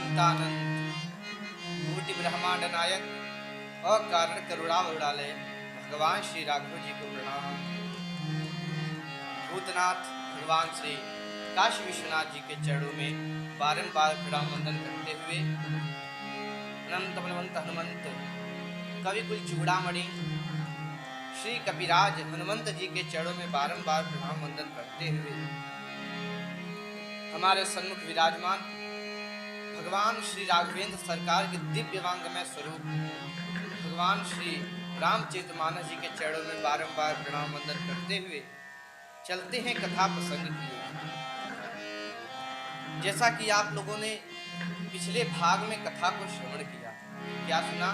अनंतानंत कोटि ब्रह्मांड नायक और कारण करुणावरुणालय भगवान श्री राघव जी को प्रणाम। भूतनाथ भगवान श्री काशी विश्वनाथ जी के चरणों में बारंबार प्रणाम वंदन करते हुए अनंत बलवंत हनुमंत कवि कुल चूड़ामणि श्री कपिराज हनुमंत जी के चरणों में बारंबार प्रणाम वंदन करते हुए हमारे सन्मुख विराजमान भगवान श्री राघवेंद्र सरकार के दिव्यवांगमय स्वरूप भगवान श्री रामचरितमानस जी के चरणों में बारंबार प्रणाम वंदन करते हुए चलते हैं कथा प्रसंग की ओर। जैसा कि आप लोगों ने पिछले भाग में कथा को श्रवण किया, क्या सुना?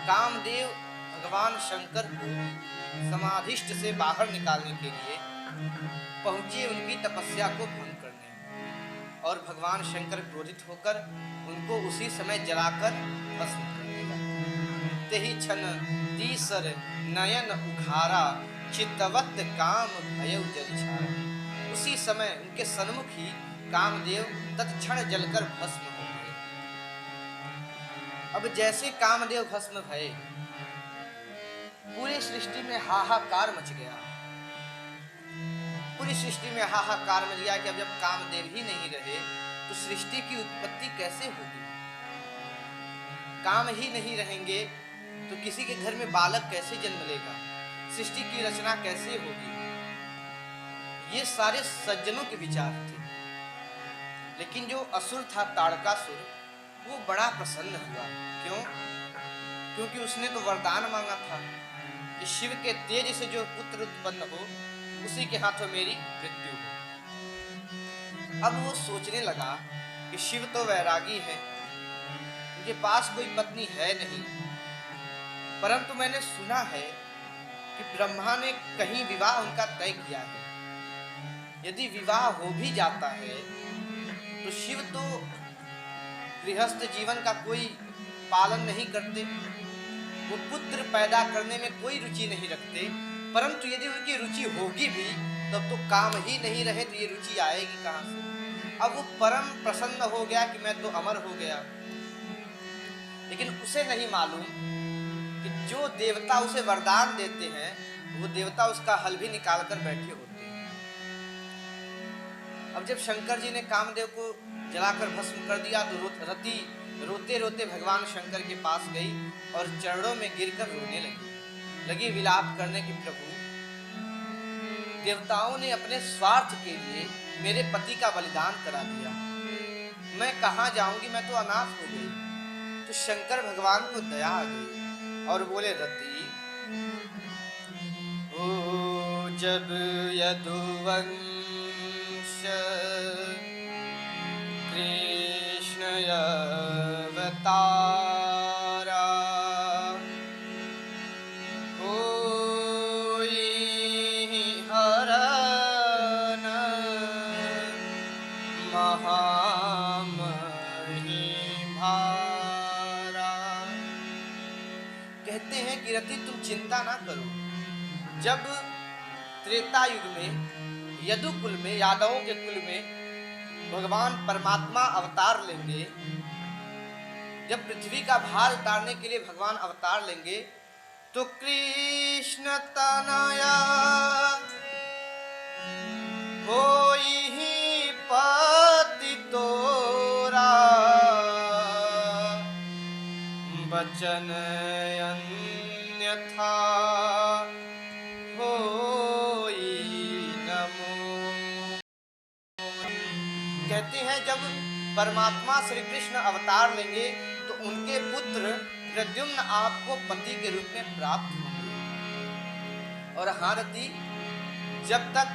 कामदेव भगवान शंकर को समाधिष्ट से बाहर निकालने के लिए पहुंचे उनकी तपस्या को भंग करने, और भगवान शंकर क्रोधित होकर उनको उसी समय जलाकर भस्म कर देगा। तेहि क्षण तीसर नयन उघारा चित्तवत काम भयउ जल छारा। उसी समय उनके सन्मुख ही कामदेव तत्क्षण जलकर भस्म हो गए। अब जैसे कामदेव भस्म भये, पूरी सृष्टि में हाहाकार मच गया। पूरी सृष्टि में हाहाकार मच गया कि अब जब कामदेव ही नहीं रहे तो सृष्टि की उत्पत्ति कैसे होगी? काम ही नहीं रहेंगे तो किसी के घर में बालक कैसे जन्म लेगा? सृष्टि की रचना कैसे होगी? ये सारे सज्जनों के विचार थे। लेकिन जो असुर था ताड़कासुर, वो बड़ा प्रसन्न हुआ। क्यों? क्योंकि उसने तो वरदान मांगा था कि शिव के तेज से जो पुत्र उत्पन्न हो उसी के हाथों मेरी मृत्यु हो। अब वो सोचने लगा कि शिव तो वैरागी है, उनके पास कोई पत्नी है नहीं, परंतु मैंने सुना है कि ब्रह्मा ने कहीं विवाह उनका तय किया है। यदि विवाह हो भी जाता है तो शिव तो गृहस्थ जीवन का कोई पालन नहीं करते, वो पुत्र पैदा करने में कोई रुचि नहीं रखते। परंतु यदि उनकी रुचि होगी भी तब तो काम ही नहीं रहे तो ये रुचि आएगी कहाँ से? अब वो परम प्रसन्न हो गया कि मैं तो अमर हो गया। लेकिन उसे नहीं मालूम कि जो देवता उसे वरदान देते हैं वो देवता उसका हल भी निकाल कर बैठे होते हैं। अब जब शंकर जी ने कामदेव को जलाकर भस्म कर दिया तो रति रोते रोते भगवान शंकर के पास गई और चरणों में गिरकर रोने लगी विलाप करने की, प्रभु देवताओं ने अपने स्वार्थ के लिए मेरे पति का बलिदान करा दिया, मैं कहाँ जाऊंगी, मैं तो अनाथ हो गई। तो शंकर भगवान को दया आ गई और बोले, रति ओ जब यदुवंश कृष्ण अवतारा होई हरन महामहि भारा। कहते हैं कि रति तुम चिंता ना करो, जब त्रेता युग में यदुकुल में यादवों के कुल में भगवान परमात्मा अवतार लेंगे, जब पृथ्वी का भार उतारने के लिए भगवान अवतार लेंगे तो कृष्ण तनया होई पति तोरा बचन अन्यथा कहते हैं जब परमात्मा श्री कृष्ण अवतार लेंगे तो उनके पुत्र प्रद्युम्न आपको पति के रूप में प्राप्त होंगे। और हारती, जब तक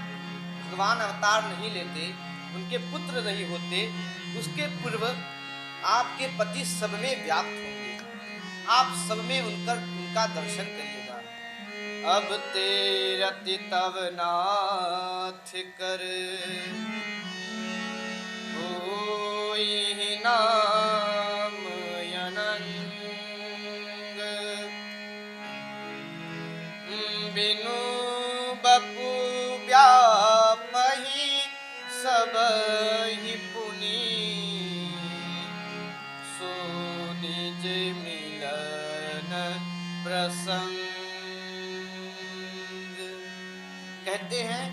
भगवान अवतार नहीं लेते, उनके पुत्र नहीं होते, उसके पूर्व आपके पति सब में व्याप्त होंगे, आप सब में उनका दर्शन करिएगा। अब तेरति तव नाथ कर नाम अनंग बिनु बपु व्यापहि सब ही पुन मुनि सो निज मिलन प्रसंग। कहते हैं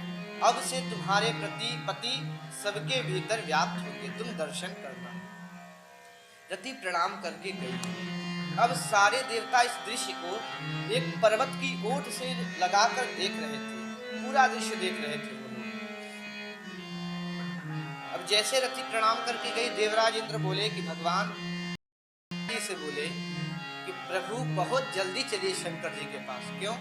अब से तुम्हारे प्रति पति सबके भीतर व्याप्त होंगे, तुम दर्शन करना। रति प्रणाम करके गई। अब सारे देवता इस दृश्य को एक पर्वत की ओट से लगाकर देख रहे थे, पूरा दृश्य देख रहे थे वो लोग। अब जैसे रति प्रणाम करके गई, देवराज इंद्र बोले कि भगवान से बोले कि प्रभु बहुत जल्दी चलिए शंकर जी के पास। क्यों?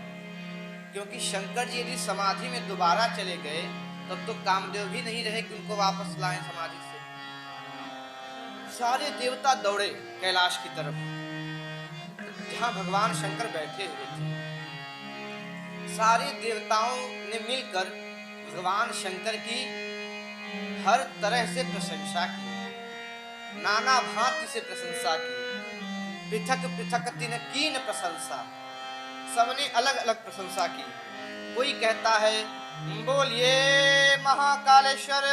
क्योंकि शंकर जी यदि समाधि में दोबारा चले गए तब तो कामदेव भी नहीं रहे कि उनको वापस लाएं समाधि से। सारे देवता दौड़े कैलाश की तरफ जहां भगवान शंकर बैठे हुए थे। सारे देवताओं ने मिलकर भगवान शंकर की हर तरह से प्रशंसा की, नाना भांति से प्रशंसा की, पृथक पृथक तिन कीन प्रशंसा, सबने अलग अलग प्रशंसा की। कोई कहता है बोलिए महाकालेश्वर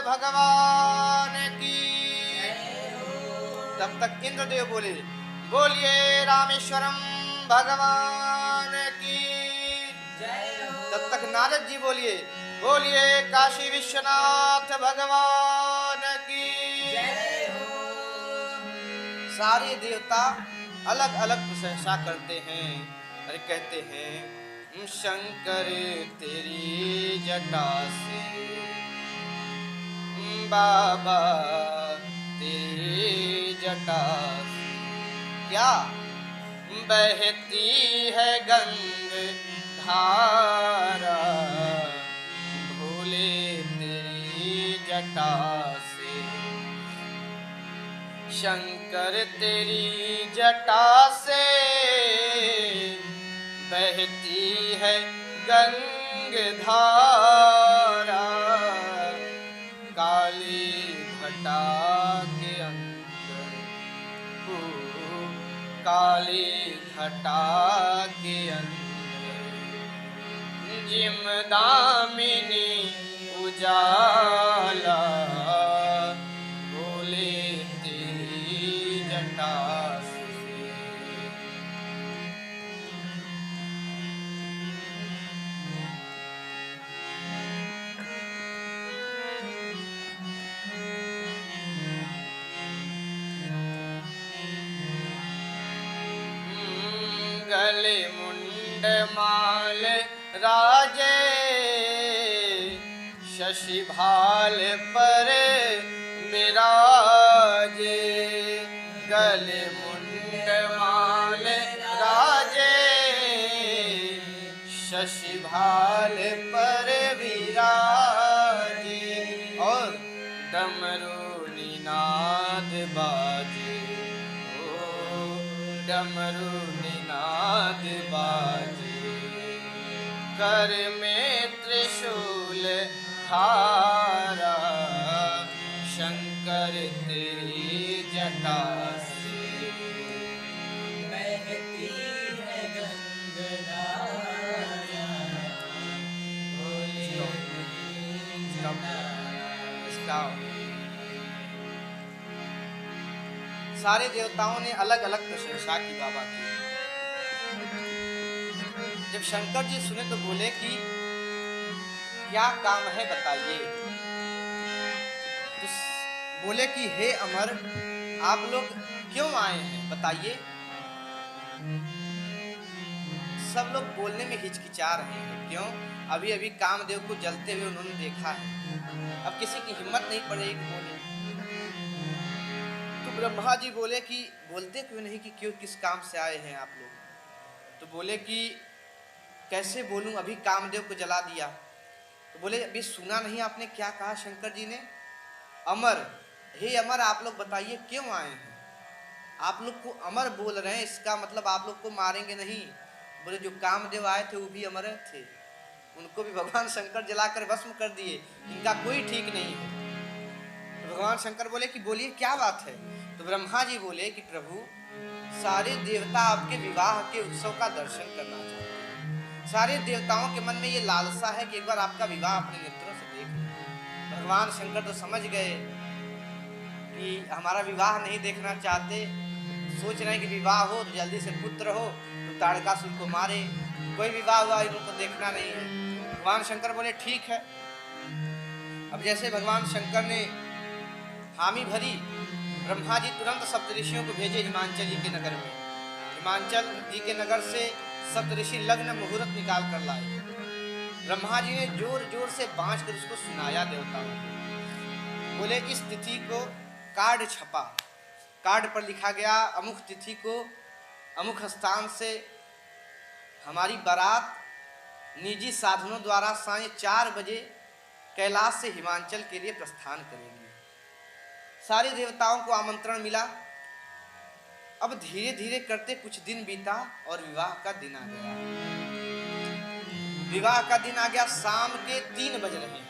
भगवान की, तब तक इंद्रदेव बोले बोलिए रामेश्वरम भगवान की, तब तक नारद जी बोलिए बोलिए काशी विश्वनाथ भगवान की। सारे देवता अलग अलग प्रशंसा करते हैं और कहते हैं शंकर तेरी जटा से बाबा तेरी जटा से क्या बहती है गंग धारा, भोले तेरी जटा से। शंकर तेरी जटा से बहती है गंग धारा, काली घटा के अंदर, काली घटा के अंदर जिम दामिनी उजाला, बोले तेरी जटा से। गले मुंड माल राजे, शशि भाल पर विराजे। गले मुंड माल राजे, शशि भाल पर विराजे। और डमरू निनाद बाजे, ओ डमरू निनाद बाजे। कर में त्रिशूल धारा, शंकर तेरी जटा से बहती है गंगाधारा, भोले सारे देवताओं ने अलग अलग प्रशंसा की बाबा की। जब शंकर जी सुने तो बोले कि क्या काम है बताइए। तो बोले कि हे अमर, आप लोग क्यों आए हैं बताइए। सब लोग बोलने में हिचकिचा रहे हैं। क्यों? अभी अभी कामदेव को जलते हुए उन्होंने देखा है, अब किसी की हिम्मत नहीं पड़ेगी बोले। तो ब्रह्मा जी बोले कि बोलते क्यों नहीं कि क्यों, किस काम से आए हैं आप लोग। तो बोले कि कैसे बोलूं, अभी कामदेव को जला दिया। तो बोले अभी सुना नहीं आपने क्या कहा शंकर जी ने? अमर, हे अमर आप लोग बताइए क्यों आए हैं। आप लोग को अमर बोल रहे हैं, इसका मतलब आप लोग को मारेंगे नहीं। बोले जो कामदेव आए थे वो भी अमर थे, उनको भी भगवान शंकर जलाकर भस्म कर दिए, इनका कोई ठीक नहीं है। तो भगवान शंकर बोले कि बोलिए क्या बात है। तो ब्रह्मा जी बोले कि प्रभु सारे देवता आपके विवाह के उत्सव का दर्शन करना चाहते हैं। सारे देवताओं के मन में ये लालसा है कि एक बार आपका विवाह अपने नेत्रों से देख लें। भगवान शंकर तो समझ गए कि हमारा विवाह नहीं देखना चाहते, सोच रहे हैं कि विवाह हो तो जल्दी से पुत्र हो तो ताड़कासुर को मारे, कोई विवाह हुआ इनको देखना नहीं है। भगवान शंकर बोले ठीक है। अब जैसे भगवान शंकर ने हामी भरी, ब्रह्मा जी तुरंत सप्तऋषियों को भेजे हिमांचल जी के नगर में। हिमांचल जी के नगर से सप्तऋषि लग्न मुहूर्त निकाल कर लाए। ब्रह्मा जी ने जोर जोर से बांझ कर उसको सुनाया देवताओं को। बोले इस तिथि को कार्ड छपा, कार्ड पर लिखा गया अमुक तिथि को अमुक स्थान से हमारी बारात निजी साधनों द्वारा साय 4 बजे कैलाश से हिमांचल के लिए प्रस्थान करेगी। सारे देवताओं को आमंत्रण मिला। अब धीरे धीरे करते कुछ दिन बीता और विवाह का दिन आ गया। विवाह का दिन आ गया, शाम के 3 बज रहे हैं।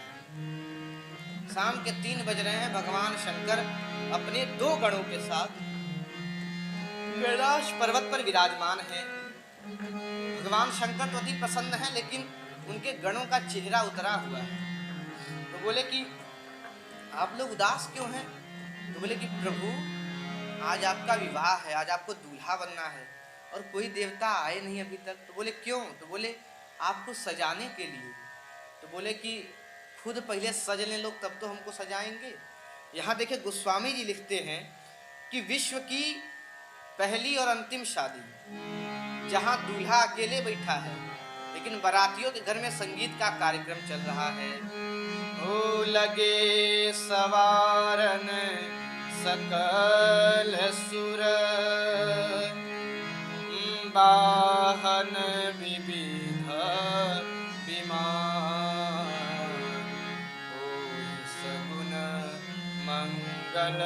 शाम के 3 बज रहे हैं। भगवान शंकर अपने 2 गणों के साथ कैलाश पर्वत पर विराजमान हैं। भगवान शंकर तो अति प्रसन्न हैं, लेकिन उनके गणों का चेहरा उतरा हुआ है। तो बोले कि आप लोग उदास क्यों हैं? तो बोले कि प्रभु आज आपका विवाह है, आज आपको दूल्हा बनना है और कोई देवता आए नहीं अभी तक। तो बोले क्यों? तो बोले आपको सजाने के लिए। तो बोले कि खुद पहले सज लें लोग तब तो हमको सजाएंगे। यहाँ देखिए गोस्वामी जी लिखते हैं कि विश्व की पहली और अंतिम शादी जहाँ दूल्हा अकेले बैठा है, लेकिन बारातियों के घर में संगीत का कार्यक्रम चल रहा है। हो लगे सवारन सकल सुर, वाहन विविध विमान, होई सगुन मंगल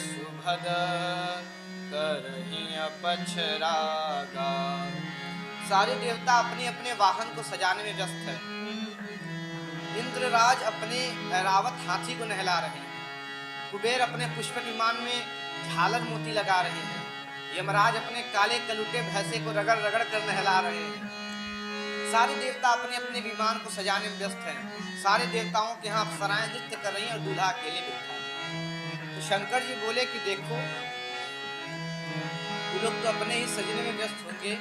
सुभद, करहि अपछरागा। सारे देवता अपने अपने वाहन को सजाने में व्यस्त है। इंद्रराज अपने ऐरावत हाथी को नहला रहे हैं। कुबेर अपने पुष्प विमान में झालर मोती लगा रहे हैं। यमराज अपने काले कलुटे भैंसे को रगड़ रगड़ कर नहला रहे हैं। सारे देवता अपने अपने विमान को सजाने में व्यस्त हैं। सारे देवताओं के यहाँ अप्सराएं नृत्य कर रही हैं और दूल्हा अकेले बैठा है। तो शंकर जी बोले कि देखो वो लोग तो अपने ही सजने में व्यस्त होंगे,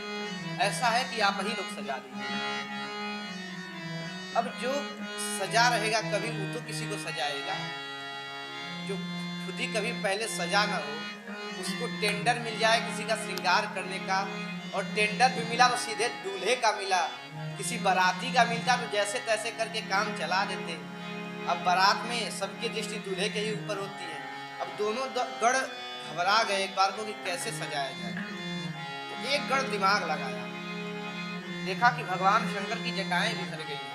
ऐसा है कि आप ही लोग सजा दीजिए। अब जो सजा रहेगा कभी वो तो किसी को सजाएगा। जो खुद ही कभी पहले सजा ना हो उसको टेंडर मिल जाए किसी का श्रृंगार करने का, और टेंडर भी मिला तो सीधे दूल्हे का मिला। किसी बाराती का मिलता तो जैसे तैसे करके काम चला देते। अब बारात में सबकी दृष्टि दूल्हे के ही ऊपर होती है। अब दोनों गण घबरा गए एक बार को कि कैसे सजाया जाए। तो एक गण दिमाग लगाया, देखा कि भगवान शंकर की जटाएं बिखर गई हैं।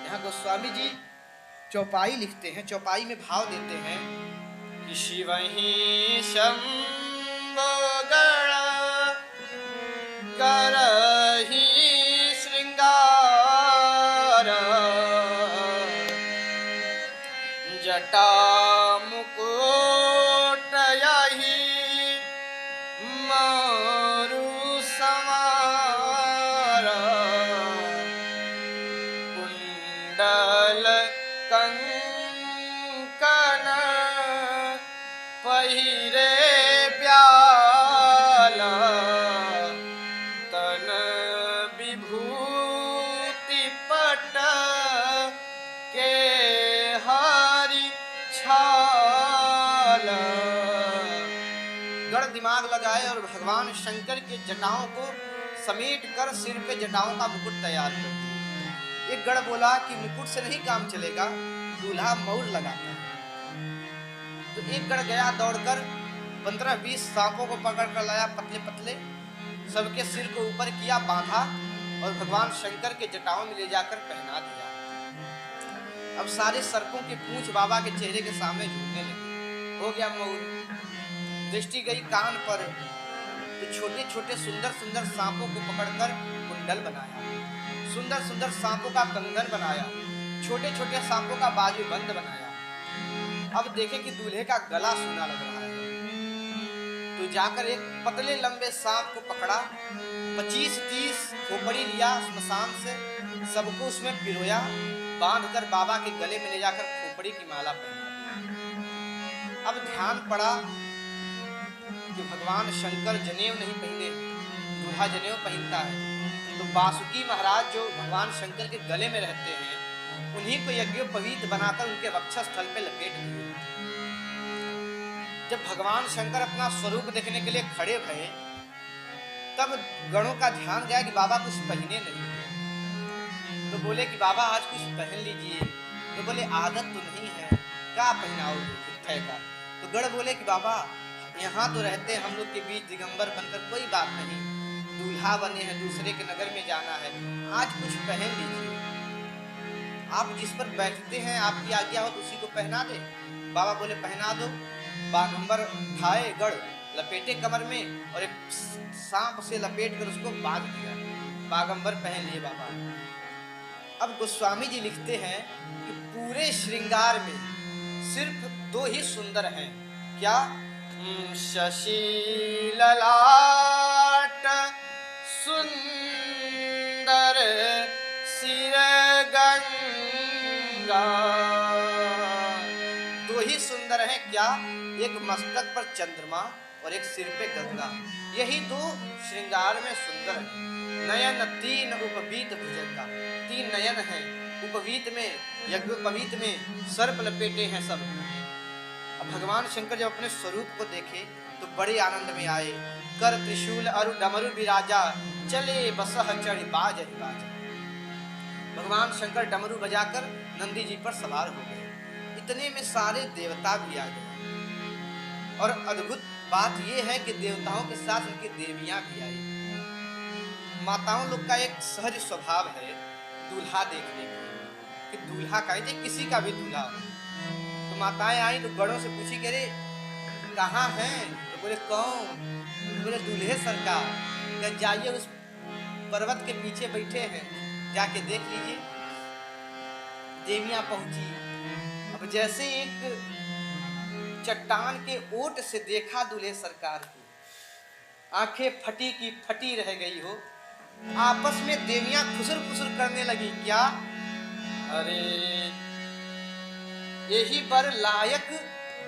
यहाँ गोस्वामी जी चौपाई लिखते हैं, चौपाई में भाव देते हैं कि शिवहि शंभो गण करहि श्रृंगार, जटा मुकुट यहि मारु समार, कुंडल कंकन पहिरे ब्याला, तन विभूति पट के हरि छाला। गण दिमाग लगाए और भगवान शंकर के जटाओं को समेट कर सिर पे जटाओं का मुकुट तैयार कर दिया। एक गण बोला कि मुकुट से नहीं काम चलेगा, दूल्हा मौर लगाता है। तो एक गण गया दौड़कर 15-20 सांपों को पकड़ कर लाया, पतले पतले, सबके सिर को ऊपर किया, बांधा और भगवान शंकर के जटाओं में ले जाकर पहना दिया। अब सारे सर्पों की पूंछ बाबा के चेहरे के सामने झूलने लगी। हो गया मौर। दृष्टि गई कान पर, तो छोटे छोटे सुंदर सुंदर सांपों को पकड़कर कुंडल बनाया, सुंदर सुंदर सांपों का कंगन बनाया, छोटे छोटे सांपों का बाजूबंद बनाया। अब देखे कि दूल्हे का गला सूना लग रहा है, तो जाकर एक पतले लंबे सांप को पकड़ा, 25-30 खोपड़ी लिया स्मशान से, सबको उसमें पिरोया, बांधकर बाबा के गले में ले जाकर खोपड़ी की माला पहना दी। अब ध्यान पड़ा कि भगवान शंकर जनेऊ नहीं पहने, दूल्हा जनेऊ पहनता है। तो वासुकी महाराज जो भगवान शंकर के गले में रहते हैं, उन्हीं को यज्ञोपवीत बनाकर उनके वक्षस्थल पे लपेट दिए। जब भगवान शंकर अपना स्वरूप देखने के लिए खड़े भये, तब गणों का ध्यान गया कि बाबा कुछ पहने नहीं। तो बोले कि बाबा आज कुछ पहन लीजिए। तो बोले आदत तो नहीं है, क्या पहनाओगे का। तो गण बोले कि बाबा यहाँ तो रहते हैं हम लोग के बीच दिगंबर बनकर, कोई बात नहीं, दूल्हा बने हैं, दूसरे के नगर में जाना है, आज कुछ पहन लीजिए। आप जिस पर बैठते हैं आपकी आज्ञा हो तो उसी को पहना दे। बाबा बोले पहना दो। बागंबर उठाए गढ़, लपेटे कमर में और एक सांप से लपेट कर उसको बांध दिया। बागंबर पहन लिए बाबा। अब गोस्वामी जी लिखते हैं कि पूरे श्रृंगार में सिर्फ दो ही सुंदर हैं। क्या? शशि ललाट सुंदर सिर गंगा। दो ही सुंदर हैं। क्या? एक मस्तक पर चंद्रमा और एक सिर पे गंगा। यही दो श्रृंगार में सुंदर है। नयन तीन उपवीत भुजंगा, तीन नयन हैं उपवीत में, यज्ञोपवीत में सर्प लपेटे हैं सब। अब भगवान शंकर जब अपने स्वरूप को देखे तो बड़े आनंद में आए। कर त्रिशूल अरु डमरु विराजा, चले बसह चढ़ बाज बाज। भगवान शंकर डमरू बजाकर नंदी जी पर सवार हो गए। इतने में सारे देवता भी आ गए। और अद्भुत बात यह है कि देवताओं के साथ उनकी देवियां भी आई। माताओं लोग का एक सहज स्वभाव है दूल्हा देखने की, कि दूल्हा का ही किसी का भी दूल्हा। तो माताएं आई तो गणों से पूछी कि अरे कहाँ हैं? तो बोले कौन? तो बोले दूल्हे सरकार। जाइए उस पर्वत के पीछे बैठे हैं, जाके देख लीजिए। देवियां पहुंची। अब जैसे एक चट्टान के ओट से देखा दूल्हे सरकार की, आंखें फटी की फटी रह गई हो। आपस में देवियां खुसर खुसर करने लगी। क्या? अरे यही बर लायक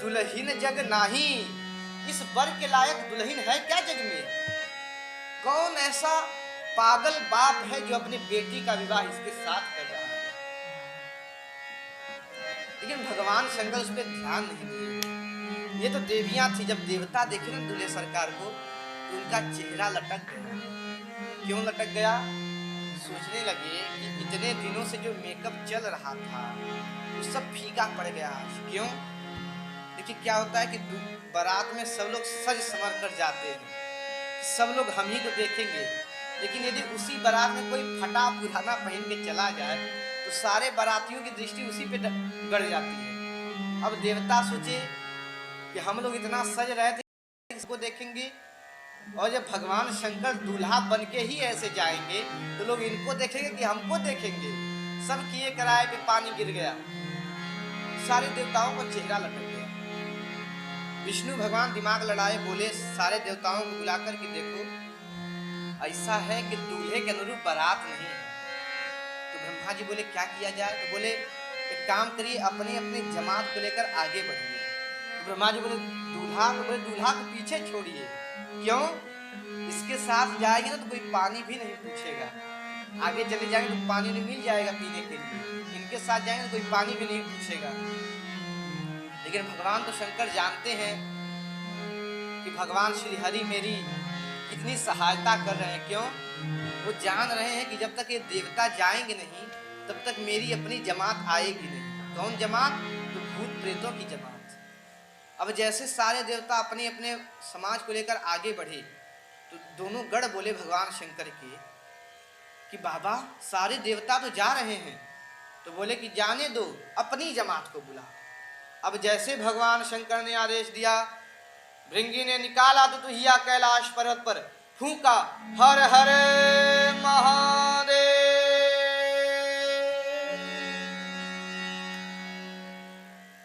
दुल्हिन जग नाही। इस बर के लायक दुल्हिन है क्या जग में? कौन ऐसा पागल बाप है जो अपनी बेटी का विवाह इसके साथ कर रहा है? लेकिन भगवान शंकर उस पर ध्यान नहीं दिए। ये तो देवियां थी। जब देवता देखे ना दूल्हे सरकार को तो उनका चेहरा लटक गया। क्यों लटक गया? सोचने लगे कि इतने दिनों से जो मेकअप चल रहा था वो सब फीका पड़ गया। क्यों? देखिए क्या होता है कि बारात में सब लोग सज संवर कर जाते हैं, सब लोग हम ही को देखेंगे। लेकिन यदि उसी बारात में कोई फटा पुराना पहन के चला जाए तो सारे बारातियों की दृष्टि उसी पे गड़ जाती है। अब देवता सोचे कि हम लोग इतना सज रहे थे, इसको देखेंगे, और जब भगवान शंकर दूल्हा बन के ही ऐसे जाएंगे तो लोग इनको देखेंगे कि हमको देखेंगे। सब किए कराए पे पानी गिर गया। सारे देवताओं का चेहरा लटक गया। विष्णु भगवान दिमाग लड़ाए, बोले सारे देवताओं को बुलाकर कि देखो ऐसा है कि दूल्हे के अनुरूप बारात नहीं है। तो ब्रह्मा जी बोले क्या किया जाए? तो बोले एक काम करिए, अपने अपने जमात को लेकर आगे बढ़िए। तो ब्रह्मा जी बोले दूल्हा? तो बोले दूल्हा को पीछे छोड़िए। क्यों? इसके साथ जाएंगे ना तो कोई पानी भी नहीं पूछेगा। आगे चले जाएंगे तो पानी नहीं मिल जाएगा पीने के लिए। इनके साथ जाएंगे तो कोई पानी भी नहीं पूछेगा। लेकिन भगवान तो शंकर जानते हैं कि भगवान श्री हरि मेरी कितनी सहायता कर रहे हैं। क्यों? वो जान रहे हैं कि जब तक ये देवता जाएंगे नहीं तब तक मेरी अपनी जमात आएगी नहीं। कौन जमात? तो भूत प्रेतों की जमात। अब जैसे सारे देवता अपने अपने समाज को लेकर आगे बढ़े तो दोनों गढ़ बोले भगवान शंकर के कि बाबा सारे देवता तो जा रहे हैं। तो बोले कि जाने दो, अपनी जमात को बुला। अब जैसे भगवान शंकर ने आदेश दिया, भृंगी ने निकाला तो हिया कैलाश पर्वत पर फूंका, हर हर महा